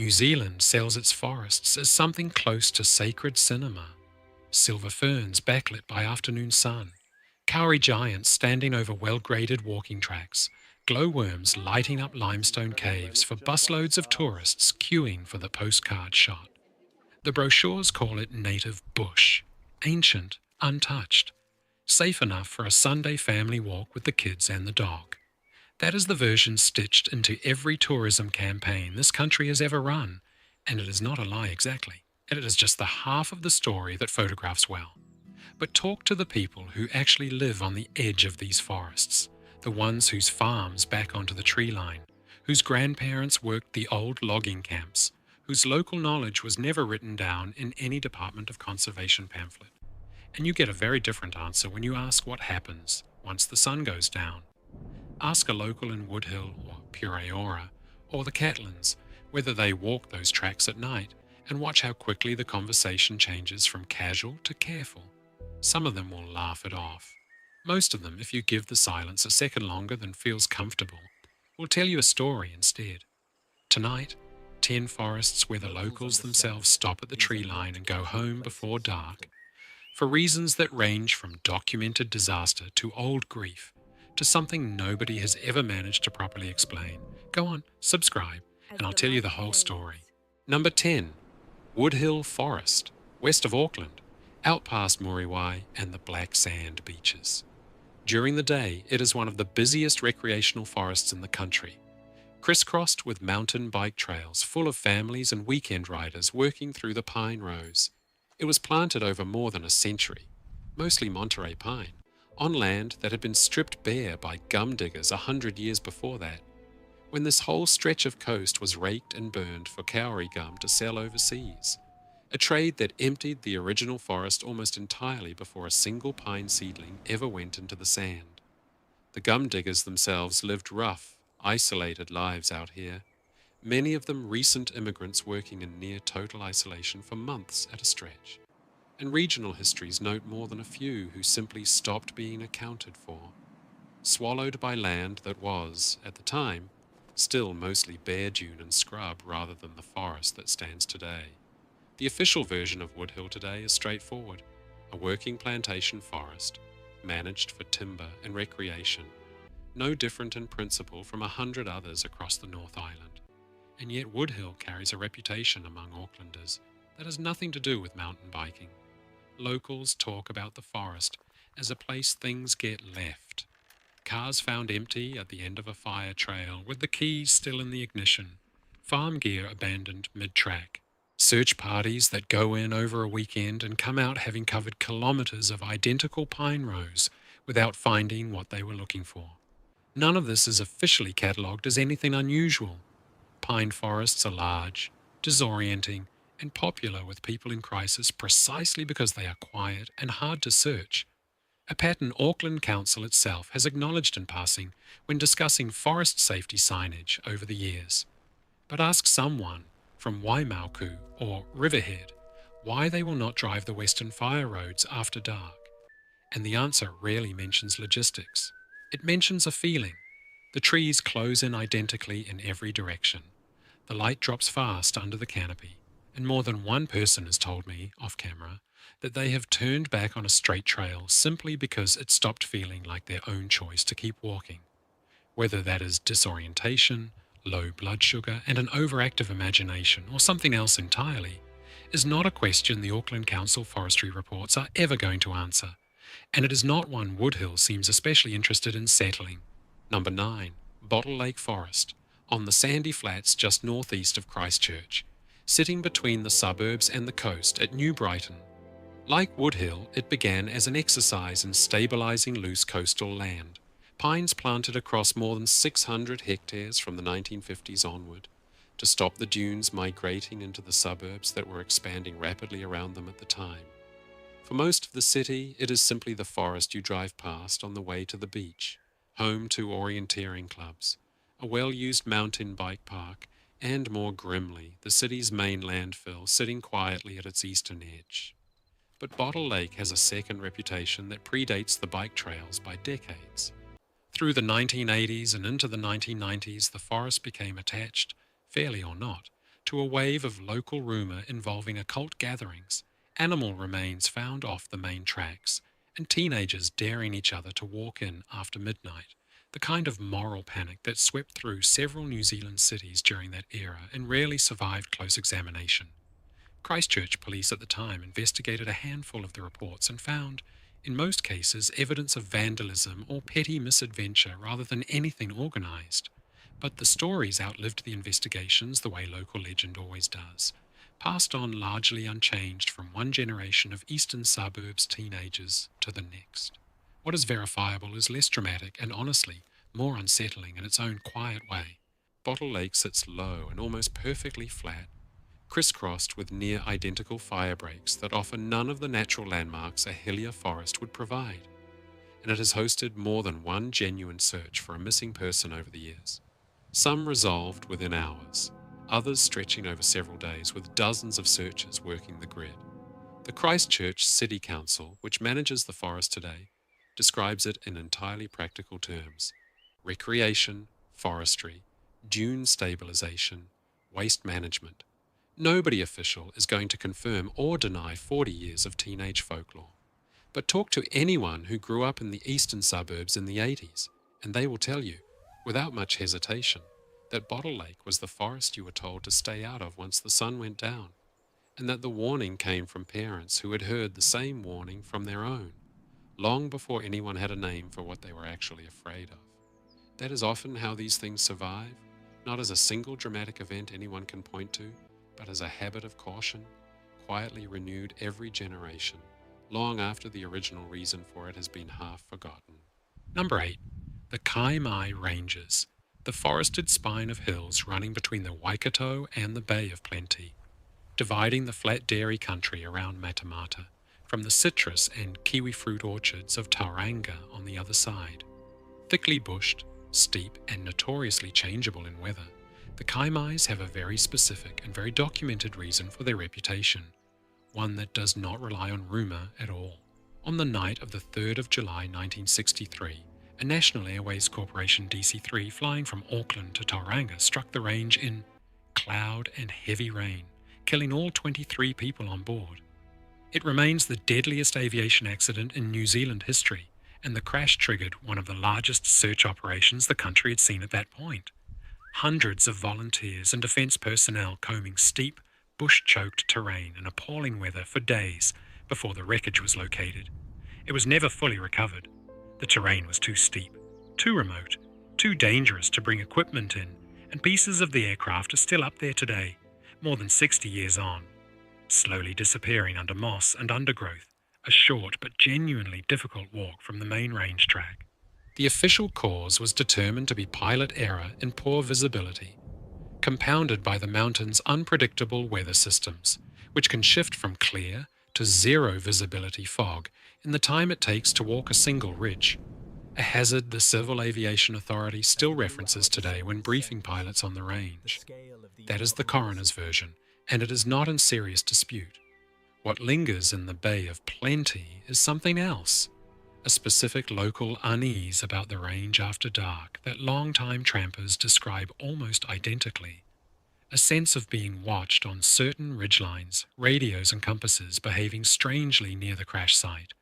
New Zealand sells its forests as something close to sacred cinema. Silver ferns backlit by afternoon sun, kauri giants standing over well-graded walking tracks, glowworms lighting up limestone caves for busloads of tourists queuing for the postcard shot. The brochures call it native bush, ancient, untouched, safe enough for a Sunday family walk with the kids and the dog. That is the version stitched into every tourism campaign this country has ever run, and it is not a lie exactly. It is just the half of the story that photographs well. But talk to the people who actually live on the edge of these forests, the ones whose farms back onto the tree line, whose grandparents worked the old logging camps, whose local knowledge was never written down in any Department of Conservation pamphlet. And you get a very different answer when you ask what happens once the sun goes down. Ask a local in Woodhill or Pureora or the Catlins whether they walk those tracks at night, and watch how quickly the conversation changes from casual to careful. Some of them will laugh it off. Most of them, if you give the silence a second longer than feels comfortable, will tell you a story instead. Tonight, 10 forests where the locals themselves stop at the tree line and go home before dark, for reasons that range from documented disaster to old grief, to something nobody has ever managed to properly explain. Go on, subscribe, and I'll tell you the whole story. Number 10. Woodhill Forest, west of Auckland, out past Muriwai and the black sand beaches. During the day, it is one of the busiest recreational forests in the country, crisscrossed with mountain bike trails full of families and weekend riders working through the pine rows. It was planted over more than a century, mostly Monterey pine, on land that had been stripped bare by gum diggers 100 years before that, when this whole stretch of coast was raked and burned for kauri gum to sell overseas, a trade that emptied the original forest almost entirely before a single pine seedling ever went into the sand. The gum diggers themselves lived rough, isolated lives out here, many of them recent immigrants working in near total isolation for months at a stretch. And regional histories note more than a few who simply stopped being accounted for, swallowed by land that was, at the time, still mostly bare dune and scrub rather than the forest that stands today. The official version of Woodhill today is straightforward, a working plantation forest, managed for timber and recreation, no different in principle from 100 others across the North Island. And yet Woodhill carries a reputation among Aucklanders that has nothing to do with mountain biking. Locals talk about the forest as a place things get left. Cars found empty at the end of a fire trail with the keys still in the ignition. Farm gear abandoned mid-track. Search parties that go in over a weekend and come out having covered kilometres of identical pine rows without finding what they were looking for. None of this is officially catalogued as anything unusual. Pine forests are large, disorienting, and popular with people in crisis precisely because they are quiet and hard to search. A pattern Auckland Council itself has acknowledged in passing when discussing forest safety signage over the years. But ask someone from Waimauku or Riverhead why they will not drive the Western Fire roads after dark. And the answer rarely mentions logistics. It mentions a feeling. The trees close in identically in every direction. The light drops fast under the canopy, and more than one person has told me, off camera, that they have turned back on a straight trail simply because it stopped feeling like their own choice to keep walking. Whether that is disorientation, low blood sugar, and an overactive imagination, or something else entirely, is not a question the Auckland Council forestry reports are ever going to answer, and it is not one Woodhill seems especially interested in settling. Number 9. Bottle Lake Forest, on the sandy flats just northeast of Christchurch, sitting between the suburbs and the coast at New Brighton. Like Woodhill, it began as an exercise in stabilising loose coastal land. Pines planted across more than 600 hectares from the 1950s onward, to stop the dunes migrating into the suburbs that were expanding rapidly around them at the time. For most of the city, it is simply the forest you drive past on the way to the beach, home to orienteering clubs, a well-used mountain bike park, and more grimly, the city's main landfill sitting quietly at its eastern edge. But Bottle Lake has a second reputation that predates the bike trails by decades. Through the 1980s and into the 1990s, the forest became attached, fairly or not, to a wave of local rumour involving occult gatherings, animal remains found off the main tracks, and teenagers daring each other to walk in after midnight, the kind of moral panic that swept through several New Zealand cities during that era and rarely survived close examination. Christchurch police at the time investigated a handful of the reports and found, in most cases, evidence of vandalism or petty misadventure rather than anything organised. But the stories outlived the investigations the way local legend always does, passed on largely unchanged from one generation of eastern suburbs teenagers to the next. What is verifiable is less dramatic and honestly more unsettling in its own quiet way. Bottle Lake sits low and almost perfectly flat, crisscrossed with near-identical fire breaks that offer none of the natural landmarks a hillier forest would provide, and it has hosted more than one genuine search for a missing person over the years. Some resolved within hours, others stretching over several days with dozens of searchers working the grid. The Christchurch City Council, which manages the forest today, describes it in entirely practical terms: recreation, forestry, dune stabilisation, waste management. Nobody official is going to confirm or deny 40 years of teenage folklore. But talk to anyone who grew up in the eastern suburbs in the 80s, and they will tell you, without much hesitation, that Bottle Lake was the forest you were told to stay out of once the sun went down, and that the warning came from parents who had heard the same warning from their own, long before anyone had a name for what they were actually afraid of. That is often how these things survive, not as a single dramatic event anyone can point to, but as a habit of caution, quietly renewed every generation, long after the original reason for it has been half forgotten. Number 8. The Kaimai Ranges, the forested spine of hills running between the Waikato and the Bay of Plenty, dividing the flat dairy country around Matamata from the citrus and kiwi fruit orchards of Tauranga on the other side. Thickly bushed, steep, and notoriously changeable in weather, the Kaimais have a very specific and very documented reason for their reputation, one that does not rely on rumour at all. On the night of the 3rd of July 1963, a National Airways Corporation DC-3 flying from Auckland to Tauranga struck the range in cloud and heavy rain, killing all 23 people on board. It remains the deadliest aviation accident in New Zealand history, and the crash triggered one of the largest search operations the country had seen at that point. Hundreds of volunteers and defence personnel combing steep, bush-choked terrain in appalling weather for days before the wreckage was located. It was never fully recovered. The terrain was too steep, too remote, too dangerous to bring equipment in, and pieces of the aircraft are still up there today, more than 60 years on, slowly disappearing under moss and undergrowth, a short but genuinely difficult walk from the main range track. The official cause was determined to be pilot error in poor visibility, compounded by the mountain's unpredictable weather systems, which can shift from clear to zero visibility fog in the time it takes to walk a single ridge, a hazard the Civil Aviation Authority still references today when briefing pilots on the range. That is the coroner's version, and it is not in serious dispute. What lingers in the Bay of Plenty is something else, a specific local unease about the range after dark that long-time trampers describe almost identically, a sense of being watched on certain ridgelines, radios and compasses behaving strangely near the crash site,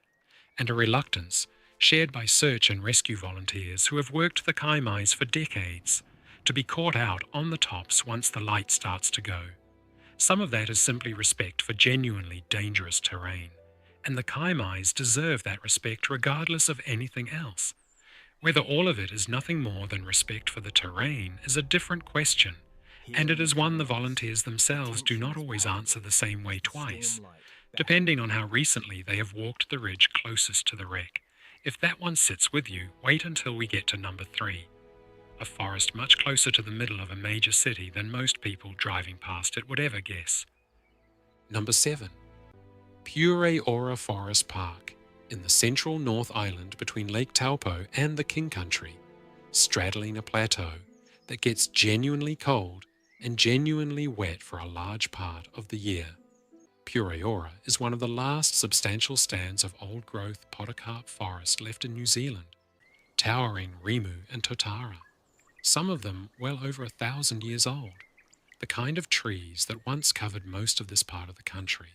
and a reluctance, shared by search and rescue volunteers who have worked the Kaimais for decades, to be caught out on the tops once the light starts to go. Some of that is simply respect for genuinely dangerous terrain, and the Kaimais deserve that respect regardless of anything else. Whether all of it is nothing more than respect for the terrain is a different question, and it is one the volunteers themselves do not always answer the same way twice, depending on how recently they have walked the ridge closest to the wreck. If that one sits with you, wait until we get to number 3, a forest much closer to the middle of a major city than most people driving past it would ever guess. Number 7. Pureora Forest Park, in the central North Island between Lake Taupo and the King Country, straddling a plateau that gets genuinely cold and genuinely wet for a large part of the year. Pureora is one of the last substantial stands of old-growth podocarp forest left in New Zealand, towering rimu and totara, some of them well over 1,000 years old. the kind of trees that once covered most of this part of the country,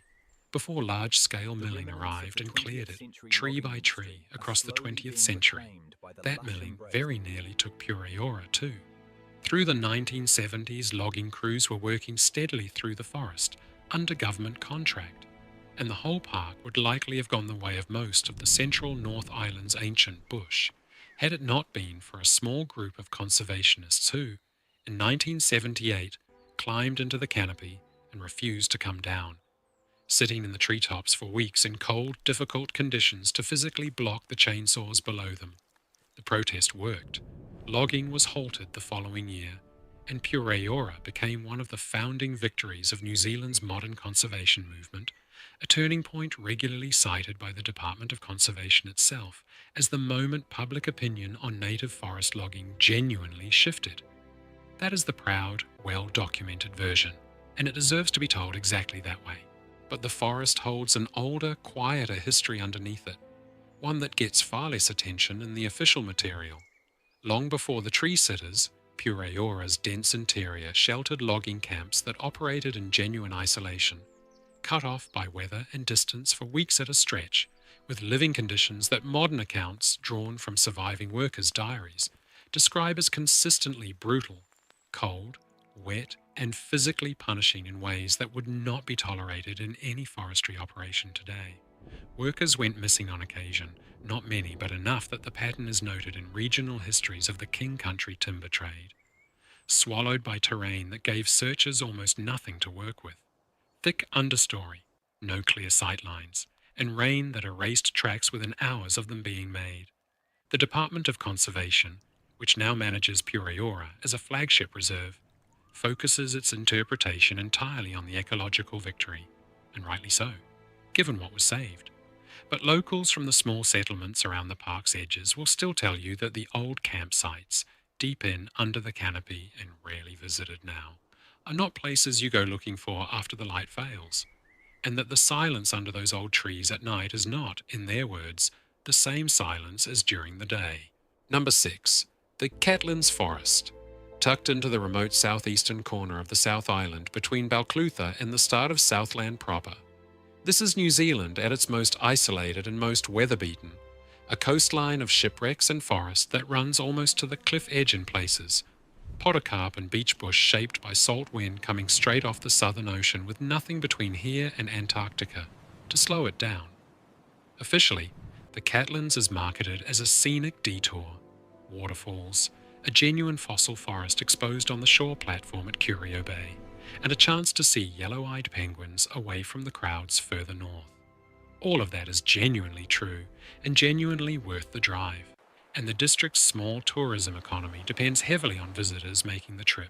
before large-scale milling arrived and cleared it, tree by tree, across the 20th century. That milling very nearly took Pureora too. Through the 1970s, logging crews were working steadily through the forest, under government contract, and the whole park would likely have gone the way of most of the central North Island's ancient bush, had it not been for a small group of conservationists who, in 1978, climbed into the canopy and refused to come down, sitting in the treetops for weeks in cold, difficult conditions to physically block the chainsaws below them. The protest worked. Logging was halted the following year, and Pureora became one of the founding victories of New Zealand's modern conservation movement, a turning point regularly cited by the Department of Conservation itself as the moment public opinion on native forest logging genuinely shifted. That is the proud, well-documented version, and it deserves to be told exactly that way. But the forest holds an older, quieter history underneath it, one that gets far less attention in the official material. Long before the tree-sitters, Pureora's dense interior sheltered logging camps that operated in genuine isolation, cut off by weather and distance for weeks at a stretch, with living conditions that modern accounts, drawn from surviving workers' diaries, describe as consistently brutal, cold, wet, and physically punishing in ways that would not be tolerated in any forestry operation today. Workers went missing on occasion, not many, but enough that the pattern is noted in regional histories of the King Country timber trade. Swallowed by terrain that gave searchers almost nothing to work with. Thick understory, no clear sightlines, and rain that erased tracks within hours of them being made. The Department of Conservation, which now manages Pureora as a flagship reserve, focuses its interpretation entirely on the ecological victory, and rightly so, given what was saved. But locals from the small settlements around the park's edges will still tell you that the old campsites, deep in under the canopy and rarely visited now, are not places you go looking for after the light fails, and that the silence under those old trees at night is not, in their words, the same silence as during the day. Number 6. The Catlins Forest. Tucked into the remote southeastern corner of the South Island between Balclutha and the start of Southland proper. This is New Zealand at its most isolated and most weather-beaten, a coastline of shipwrecks and forest that runs almost to the cliff edge in places, podocarp and beach bush shaped by salt wind coming straight off the Southern Ocean with nothing between here and Antarctica to slow it down. Officially, the Catlins is marketed as a scenic detour, waterfalls, a genuine fossil forest exposed on the shore platform at Karioi Bay, and a chance to see yellow-eyed penguins away from the crowds further north. All of that is genuinely true and genuinely worth the drive, and the district's small tourism economy depends heavily on visitors making the trip.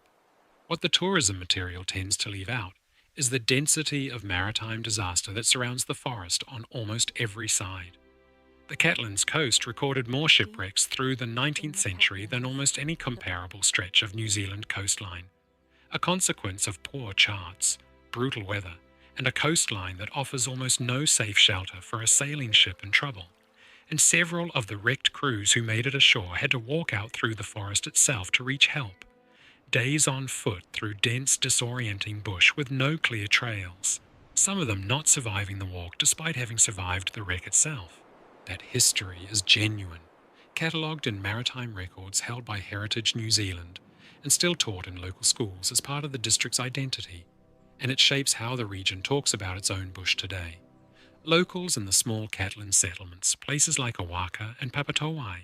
What the tourism material tends to leave out is the density of maritime disaster that surrounds the forest on almost every side. The Catlins coast recorded more shipwrecks through the 19th century than almost any comparable stretch of New Zealand coastline, a consequence of poor charts, brutal weather, and a coastline that offers almost no safe shelter for a sailing ship in trouble. And several of the wrecked crews who made it ashore had to walk out through the forest itself to reach help. Days on foot through dense, disorienting bush with no clear trails, some of them not surviving the walk despite having survived the wreck itself. That history is genuine, catalogued in maritime records held by Heritage New Zealand, and still taught in local schools as part of the district's identity, and it shapes how the region talks about its own bush today. Locals in the small Catlin settlements, places like Owaka and Papatowai,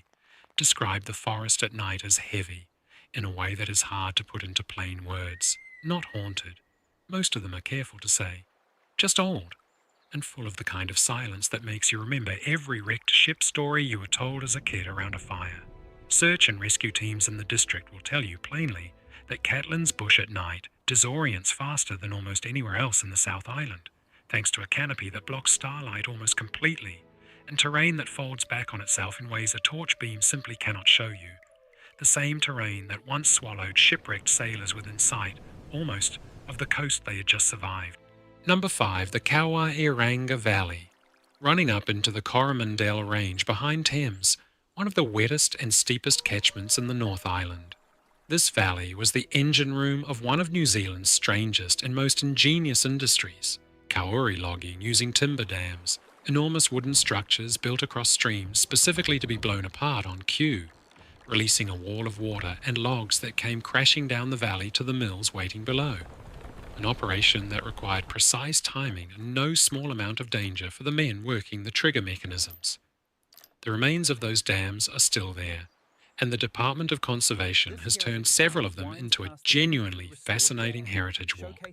describe the forest at night as heavy, in a way that is hard to put into plain words. Not haunted. Most of them are careful to say. Just old, and full of the kind of silence that makes you remember every wrecked ship story you were told as a kid around a fire. Search and rescue teams in the district will tell you plainly that Catlin's bush at night disorients faster than almost anywhere else in the South Island, thanks to a canopy that blocks starlight almost completely, and terrain that folds back on itself in ways a torch beam simply cannot show you. The same terrain that once swallowed shipwrecked sailors within sight, almost, of the coast they had just survived. Number 5. The Kauaeranga Valley. Running up into the Coromandel Range behind Thames, one of the wettest and steepest catchments in the North Island. This valley was the engine room of one of New Zealand's strangest and most ingenious industries, kauri logging using timber dams, enormous wooden structures built across streams specifically to be blown apart on cue, releasing a wall of water and logs that came crashing down the valley to the mills waiting below. An operation that required precise timing and no small amount of danger for the men working the trigger mechanisms. The remains of those dams are still there, and the Department of Conservation has turned several of them into a genuinely fascinating heritage walk,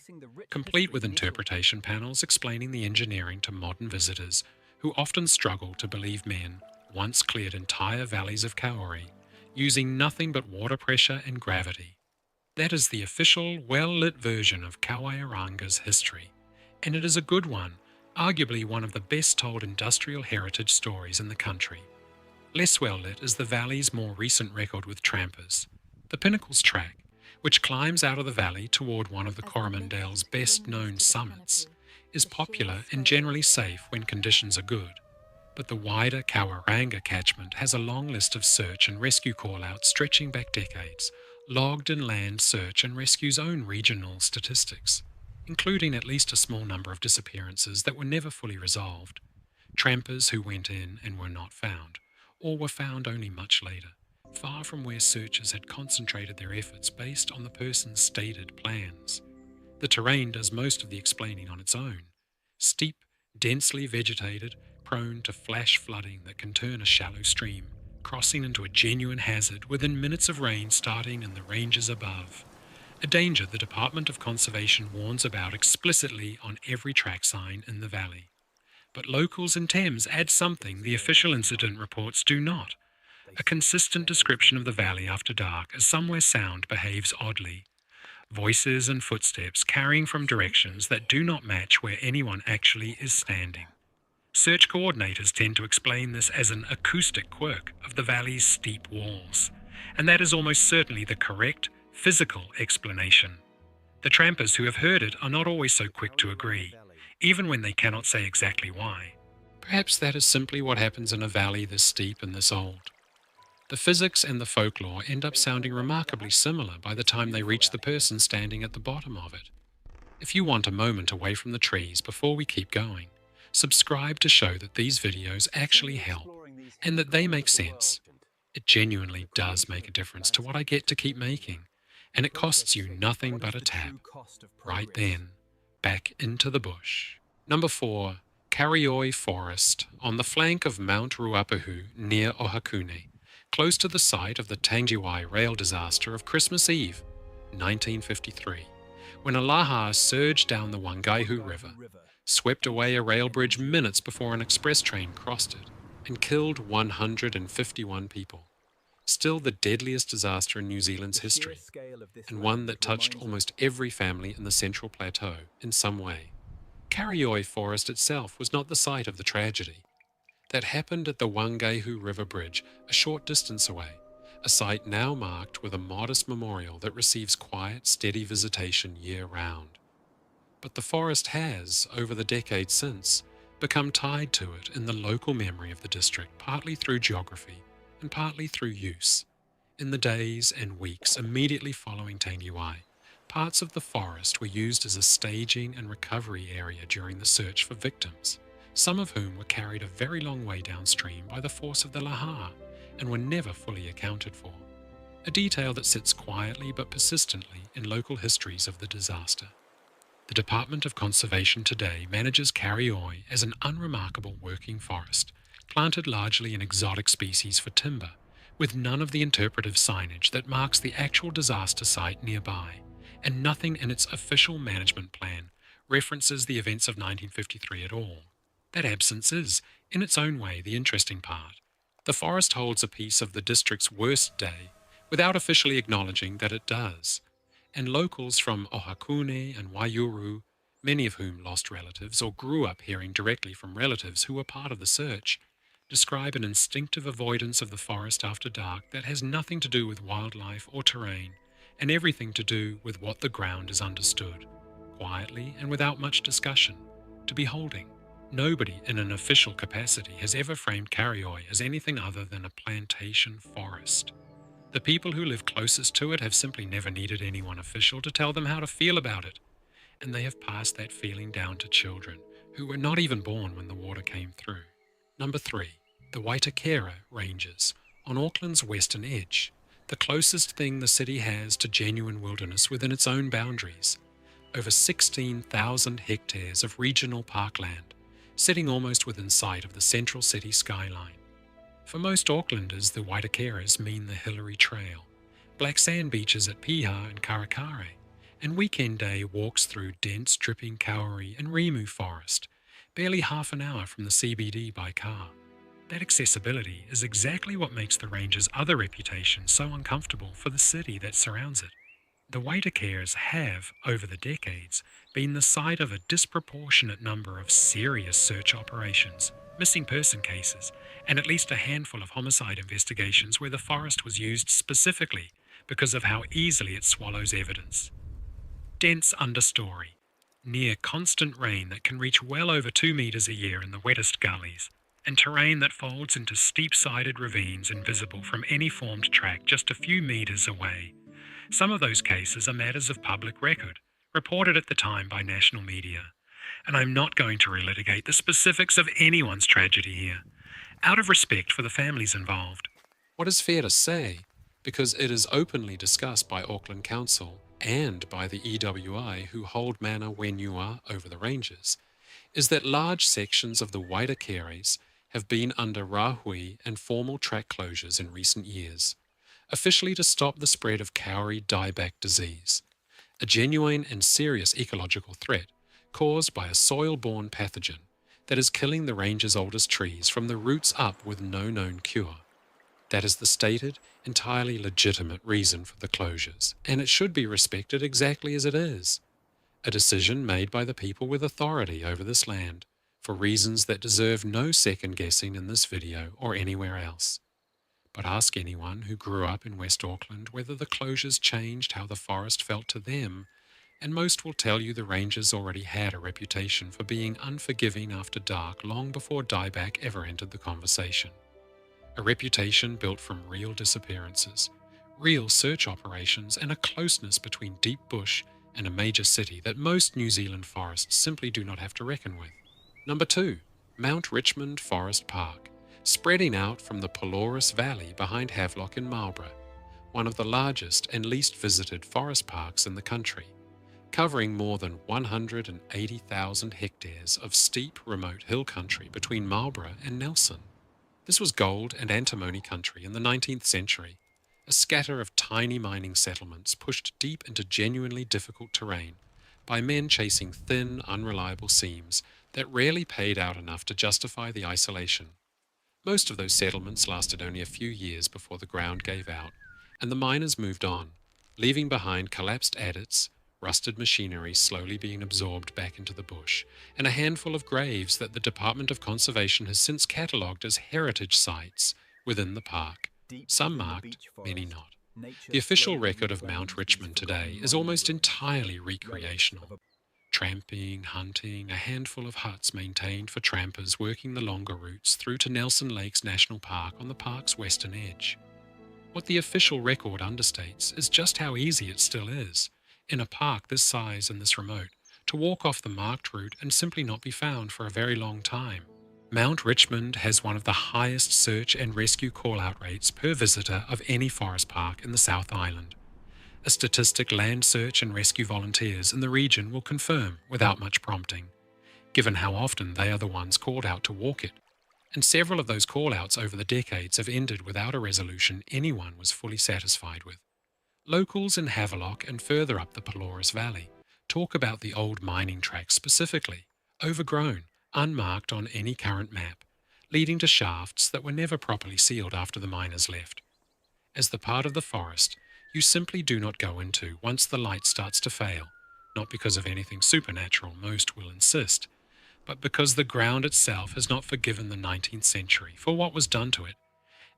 complete with interpretation panels explaining the engineering to modern visitors who often struggle to believe men once cleared entire valleys of kauri using nothing but water pressure and gravity. That is the official, well-lit version of Kauaeranga's history, and it is a good one, arguably one of the best-told industrial heritage stories in the country. Less well-lit is the valley's more recent record with trampers, the Pinnacles Track, which climbs out of the valley toward one of the Coromandel's best-known summits, is popular and generally safe when conditions are good. But the wider Kauaeranga catchment has a long list of search and rescue call-outs stretching back decades, logged in Land Search and Rescue's own regional statistics, including at least a small number of disappearances that were never fully resolved, trampers who went in and were not found, or were found only much later, far from where searchers had concentrated their efforts based on the person's stated plans. The terrain does most of the explaining on its own. Steep, densely vegetated, prone to flash flooding that can turn a shallow stream, crossing into a genuine hazard within minutes of rain starting in the ranges above. A danger the Department of Conservation warns about explicitly on every track sign in the valley. But locals in Thames add something the official incident reports do not: a consistent description of the valley after dark as somewhere sound behaves oddly. Voices and footsteps carrying from directions that do not match where anyone actually is standing. Search coordinators tend to explain this as an acoustic quirk of the valley's steep walls, and that is almost certainly the correct, physical explanation. The trampers who have heard it are not always so quick to agree, even when they cannot say exactly why. Perhaps that is simply what happens in a valley this steep and this old. The physics and the folklore end up sounding remarkably similar by the time they reach the person standing at the bottom of it. If you want a moment away from the trees before we keep going, subscribe to show that these videos actually help and that they make sense. It genuinely does make a difference to what I get to keep making, and it costs you nothing but a tap. Right then, back into the bush. Number 4. Karioi Forest, on the flank of Mount Ruapehu near Ohakune, close to the site of the Tangiwai rail disaster of Christmas Eve, 1953, when a laha surged down the Wangaihu River, swept away a rail bridge minutes before an express train crossed it, and killed 151 people. Still the deadliest disaster in New Zealand's history, and one that touched almost every family in the Central Plateau in some way. Karioi Forest itself was not the site of the tragedy. That happened at the Wangaihu River Bridge, a short distance away, a site now marked with a modest memorial that receives quiet, steady visitation year-round. But the forest has, over the decades since, become tied to it in the local memory of the district, partly through geography and partly through use. In the days and weeks immediately following Tangiwai, parts of the forest were used as a staging and recovery area during the search for victims, some of whom were carried a very long way downstream by the force of the laha and were never fully accounted for. A detail that sits quietly but persistently in local histories of the disaster. The Department of Conservation today manages Karioi as an unremarkable working forest, planted largely in exotic species for timber, with none of the interpretive signage that marks the actual disaster site nearby, and nothing in its official management plan references the events of 1953 at all. That absence is, in its own way, the interesting part. The forest holds a piece of the district's worst day, without officially acknowledging that it does. And locals from Ohakune and Waiouru, many of whom lost relatives or grew up hearing directly from relatives who were part of the search, describe an instinctive avoidance of the forest after dark that has nothing to do with wildlife or terrain, and everything to do with what the ground is understood, quietly and without much discussion, to be holding. Nobody in an official capacity has ever framed Karioi as anything other than a plantation forest. The The people who live closest to it have simply never needed anyone official to tell them how to feel about it, and they have passed that feeling down to children who were not even born when the water came through. Number 3. The Waitakere Ranges, on Auckland's western edge, the closest thing the city has to genuine wilderness within its own boundaries. Over 16,000 hectares of regional parkland, sitting almost within sight of the central city skyline. For most Aucklanders, the Waitakeres mean the Hillary Trail, black sand beaches at Piha and Karakare, and weekend day walks through dense dripping Kauri and Rimu forest, barely half an hour from the CBD by car. That accessibility is exactly what makes the range's other reputation so uncomfortable for the city that surrounds it. The Waitakeres have, over the decades, been the site of a disproportionate number of serious search operations, missing person cases, and at least a handful of homicide investigations where the forest was used specifically because of how easily it swallows evidence. Dense understory, near constant rain that can reach well over 2 metres a year in the wettest gullies, and terrain that folds into steep-sided ravines invisible from any formed track just a few metres away. Some of those cases are matters of public record, reported at the time by national media, and I'm not going to relitigate the specifics of anyone's tragedy here, out of respect for the families involved. What is fair to say, because it is openly discussed by Auckland Council and by the EWI who hold mana whenua over the ranges, is that large sections of the Waitakeres have been under rahui and formal track closures in recent years, officially to stop the spread of Kauri dieback disease, a genuine and serious ecological threat caused by a soil-borne pathogen that is killing the range's oldest trees from the roots up with no known cure. That is the stated, entirely legitimate reason for the closures, and it should be respected exactly as it is. A decision made by the people with authority over this land, for reasons that deserve no second guessing in this video or anywhere else. But ask anyone who grew up in West Auckland whether the closures changed how the forest felt to them, and most will tell you the ranges already had a reputation for being unforgiving after dark long before dieback ever entered the conversation. A reputation built from real disappearances, real search operations, and a closeness between deep bush and a major city that most New Zealand forests simply do not have to reckon with. Number 2. Mount Richmond Forest Park, spreading out from the Pelorus Valley behind Havelock in Marlborough, one of the largest and least visited forest parks in the country, covering more than 180,000 hectares of steep, remote hill country between Marlborough and Nelson. This was gold and antimony country in the 19th century, a scatter of tiny mining settlements pushed deep into genuinely difficult terrain by men chasing thin, unreliable seams that rarely paid out enough to justify the isolation. Most of those settlements lasted only a few years before the ground gave out, and the miners moved on, leaving behind collapsed adits, rusted machinery slowly being absorbed back into the bush, and a handful of graves that the Department of Conservation has since catalogued as heritage sites within the park. Some marked, many not. The official record of Mount Richmond today is almost entirely recreational. Tramping, hunting, a handful of huts maintained for trampers working the longer routes through to Nelson Lakes National Park on the park's western edge. What the official record understates is just how easy it still is, in a park this size and this remote, to walk off the marked route and simply not be found for a very long time. Mount Richmond has one of the highest search and rescue call-out rates per visitor of any forest park in the South Island. A statistic land search and rescue volunteers in the region will confirm without much prompting, given how often they are the ones called out to walk it, and several of those call-outs over the decades have ended without a resolution anyone was fully satisfied with. Locals in Havelock and further up the Pelorus Valley talk about the old mining tracks specifically, overgrown, unmarked on any current map, leading to shafts that were never properly sealed after the miners left. As the part of the forest you simply do not go into once the light starts to fail, not because of anything supernatural most will insist, but because the ground itself has not forgiven the 19th century for what was done to it,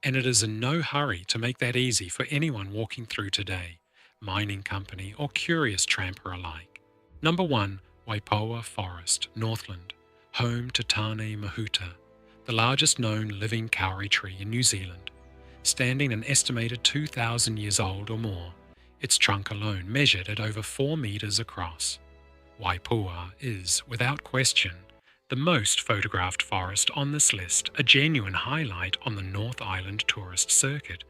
and it is in no hurry to make that easy for anyone walking through today, mining company or curious tramper alike. Number 1, Waipoua Forest, Northland, home to Tane Mahuta, the largest known living kauri tree in New Zealand. standing an estimated 2,000 years old or more, its trunk alone measured at over 4 meters across. Waipoua is, without question, the most photographed forest on this list, a genuine highlight on the North Island tourist circuit,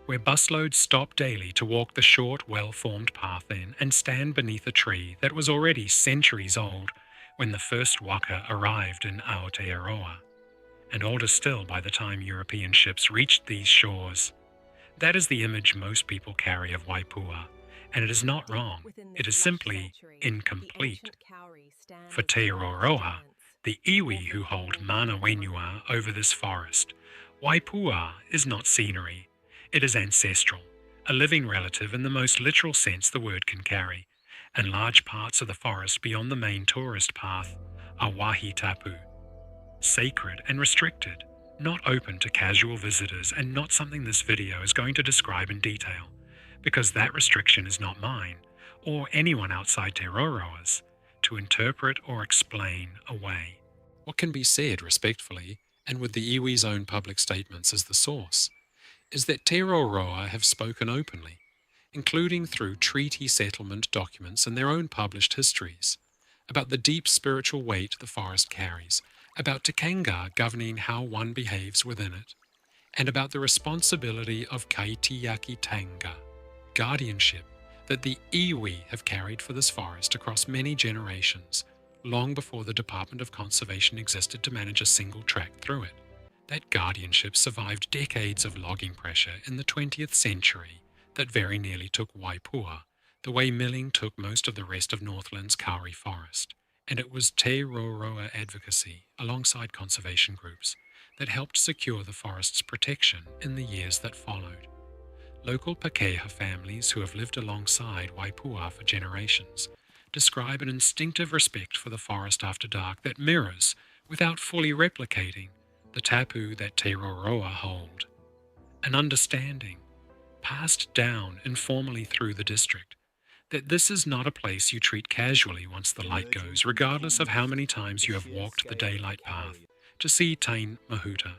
where busloads stop daily to walk the short, well-formed path in and stand beneath a tree that was already centuries old when the first waka arrived in Aotearoa, and older still by the time European ships reached these shores. That is the image most people carry of Waipoua, and it is not wrong. It is simply incomplete. For Te Roroa, the iwi who hold mana wenua over this forest, Waipoua is not scenery. It is ancestral, a living relative in the most literal sense the word can carry, and large parts of the forest beyond the main tourist path are wahi tapu, sacred and restricted, not open to casual visitors, and not something this video is going to describe in detail, because that restriction is not mine, or anyone outside Te Roroa's, to interpret or explain away. What can be said respectfully, and with the iwi's own public statements as the source, is that Te Roroa have spoken openly, including through treaty settlement documents and their own published histories, about the deep spiritual weight the forest carries, about Tikanga governing how one behaves within it, and about the responsibility of kaitiakitanga, guardianship, that the iwi have carried for this forest across many generations, long before the Department of Conservation existed to manage a single track through it. That guardianship survived decades of logging pressure in the 20th century that very nearly took Waipoua, the way milling took most of the rest of Northland's kauri forest, and it was Te Roroa advocacy, alongside conservation groups, that helped secure the forest's protection in the years that followed. Local Pakeha families who have lived alongside Waipoua for generations describe an instinctive respect for the forest after dark that mirrors, without fully replicating, the tapu that Te Roroa hold. An understanding, passed down informally through the district, that this is not a place you treat casually once the light goes, regardless of how many times you have walked the daylight path to see Tain Mahuta.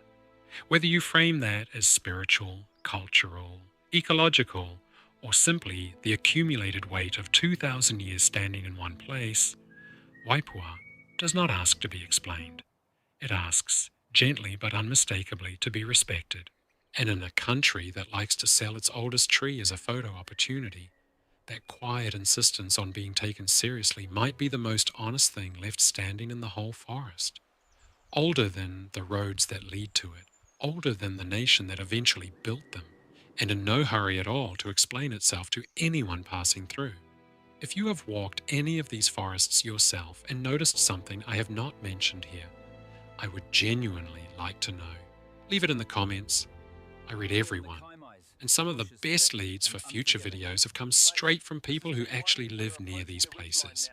Whether you frame that as spiritual, cultural, ecological, or simply the accumulated weight of 2,000 years standing in one place, Waipoua does not ask to be explained. It asks, gently but unmistakably, to be respected. And in a country that likes to sell its oldest tree as a photo opportunity, that quiet insistence on being taken seriously might be the most honest thing left standing in the whole forest. Older than the roads that lead to it, older than the nation that eventually built them, and in no hurry at all to explain itself to anyone passing through. If you have walked any of these forests yourself and noticed something I have not mentioned here, I would genuinely like to know. Leave it in the comments. I read everyone, and some of the best leads for future videos have come straight from people who actually live near these places.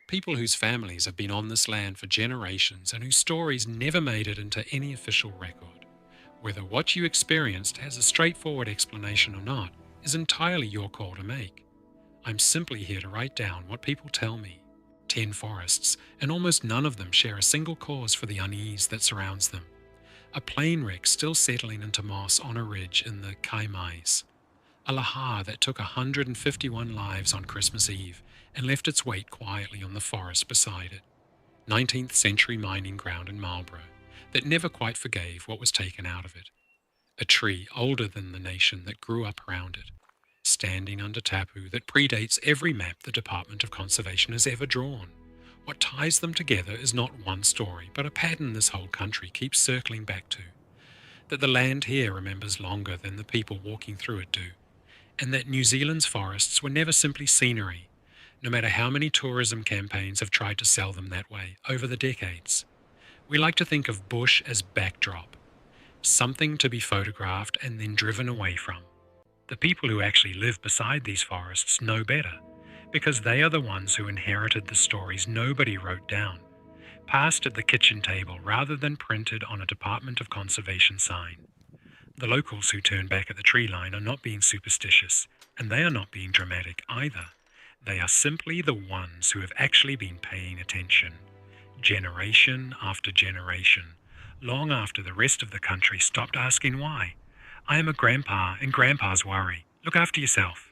People whose families have been on this land for generations and whose stories never made it into any official record. Whether what you experienced has a straightforward explanation or not is entirely your call to make. I'm simply here to write down what people tell me. 10 forests, and almost none of them share a single cause for the unease that surrounds them. A plane wreck still settling into moss on a ridge in the Kaimais. A lahar that took 151 lives on Christmas Eve and left its weight quietly on the forest beside it. 19th century mining ground in Marlborough that never quite forgave what was taken out of it. A tree older than the nation that grew up around it, standing under tapu that predates every map the Department of Conservation has ever drawn. What ties them together is not one story, but a pattern this whole country keeps circling back to. That the land here remembers longer than the people walking through it do, and that New Zealand's forests were never simply scenery, no matter how many tourism campaigns have tried to sell them that way over the decades. We like to think of bush as backdrop, something to be photographed and then driven away from. The people who actually live beside these forests know better, because they are the ones who inherited the stories nobody wrote down, passed at the kitchen table rather than printed on a Department of Conservation sign. The locals who turn back at the tree line are not being superstitious, and they are not being dramatic either. They are simply the ones who have actually been paying attention, generation after generation, long after the rest of the country stopped asking why. I am a grandpa, and grandpas worry. Look after yourself.